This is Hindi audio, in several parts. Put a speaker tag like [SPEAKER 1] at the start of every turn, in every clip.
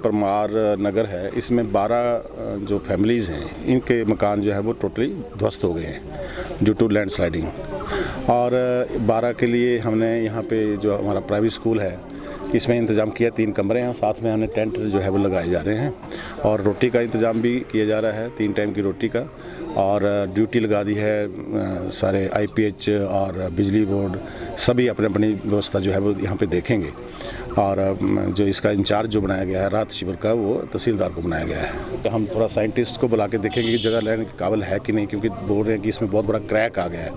[SPEAKER 1] परमार नगर है, इसमें 12 जो फैमिलीज़ हैं इनके मकान जो है वो टोटली ध्वस्त हो गए हैं ड्यू टू लैंडस्लाइडिंग। और 12 के लिए हमने यहाँ पे जो हमारा प्राइवेट स्कूल है इसमें इंतज़ाम किया, 3 कमरे हैं, साथ में हमने टेंट जो है वो लगाए जा रहे हैं और रोटी का इंतज़ाम भी किया जा रहा है, 3 टाइम की रोटी का। और ड्यूटी लगा दी है सारे IPH और बिजली बोर्ड, सभी अपनी अपनी व्यवस्था जो है वो यहाँ पे देखेंगे। और जो इसका इंचार्ज जो बनाया गया है राहत शिविर का, वो तहसीलदार को बनाया गया है। हम थोड़ा साइंटिस्ट को बुला के देखेंगे कि जगह लेने के काबिल है कि नहीं, क्योंकि बोल रहे हैं कि इसमें बहुत बड़ा क्रैक आ गया है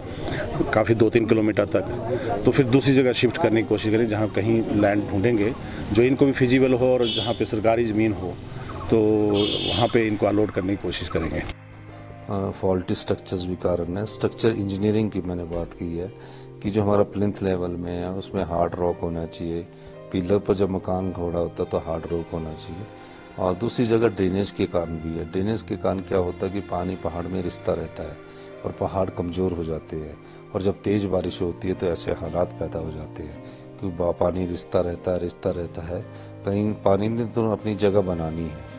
[SPEAKER 1] काफ़ी 2-3 किलोमीटर तक। तो फिर दूसरी जगह शिफ्ट करने की कोशिश करें जहाँ कहीं लैंड ढूंढेंगे जो इनको भी फिजिबल हो और जहाँ पे सरकारी ज़मीन हो तो वहाँ पे इनको अलॉट करने की कोशिश करेंगे।
[SPEAKER 2] फॉल्टी स्ट्रक्चर्स भी कारण है। स्ट्रक्चर इंजीनियरिंग की मैंने बात की है कि जो हमारा प्लिंथ लेवल में है उसमें हार्ड रॉक होना चाहिए, पिलर पर जब मकान खड़ा होता है तो हार्ड रॉक होना चाहिए। और दूसरी जगह ड्रेनेज के कारण भी है। ड्रेनेज के कारण क्या होता है कि पानी पहाड़ में रिसता रहता है और पहाड़ कमज़ोर हो जाते हैं, और जब तेज़ बारिश होती है तो ऐसे हालात पैदा हो जाते हैं क्योंकि पानी रिसता रहता है। कहीं पानी ने तो अपनी जगह बनानी है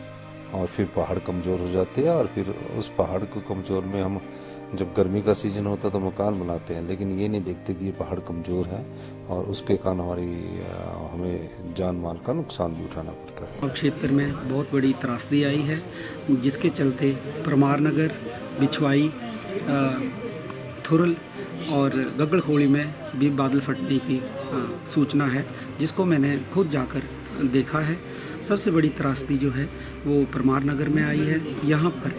[SPEAKER 2] और फिर पहाड़ कमज़ोर हो जाते हैं, और फिर उस पहाड़ को कमज़ोर में हम जब गर्मी का सीजन होता है तो मकान बनाते हैं, लेकिन ये नहीं देखते कि ये पहाड़ कमज़ोर है और उसके कारण हमें जान माल का नुकसान भी उठाना पड़ता है।
[SPEAKER 3] क्षेत्र में बहुत बड़ी त्रासदी आई है, जिसके चलते परमार नगर, बिछवाई, थुरल और गगड़खोड़ी में भी बादल फटने की सूचना है, जिसको मैंने खुद जाकर देखा है। सबसे बड़ी त्रासदी जो है वो परमार नगर में आई है। यहाँ पर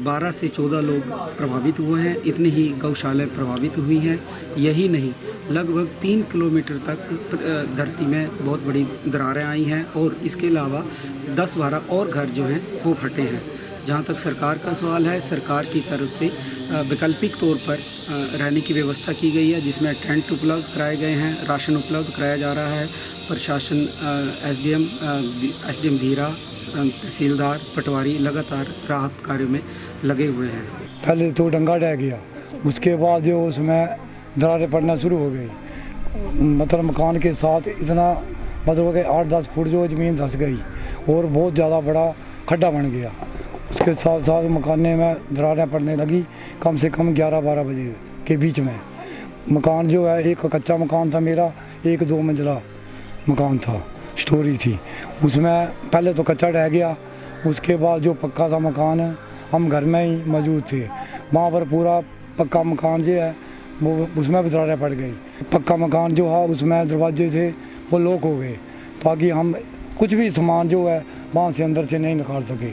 [SPEAKER 3] 12 से 14 लोग प्रभावित हुए हैं, इतनी ही गौशालाएं प्रभावित हुई हैं। यही नहीं, लगभग 3 किलोमीटर तक धरती में बहुत बड़ी दरारें आई हैं और इसके अलावा 10-12 और घर जो हैं वो फटे हैं। जहाँ तक सरकार का सवाल है, सरकार की तरफ से वैकल्पिक तौर पर रहने की व्यवस्था की गई है, जिसमें टेंट उपलब्ध कराए गए हैं, राशन उपलब्ध कराया जा रहा है। प्रशासन, SDM धीरा, तहसीलदार, पटवारी लगातार राहत कार्य में लगे हुए हैं।
[SPEAKER 4] पहले तो डंगा ढह गया, उसके बाद जो उसमें दरारें पड़ना शुरू हो गई, मतलब मकान के साथ इतना मतलब कि 8-10 फुट जो ज़मीन धंस गई और बहुत ज़्यादा बड़ा खड्डा बन गया। उसके साथ साथ मकाने में दरारें पड़ने लगी कम से कम 11-12 बजे के बीच में। मकान जो है, एक कच्चा मकान था मेरा, एक 2 मंजिला मकान था, स्टोरी थी, उसमें पहले तो कच्चा रह गया, उसके बाद जो पक्का था मकान है, हम घर में ही मौजूद थे, वहाँ पर पूरा पक्का मकान जो है वो उसमें भी दरारें पड़ गई। पक्का मकान जो है उसमें दरवाजे थे वो लॉक हो गए ताकि हम कुछ भी सामान जो है वहाँ से अंदर से नहीं निकाल सके।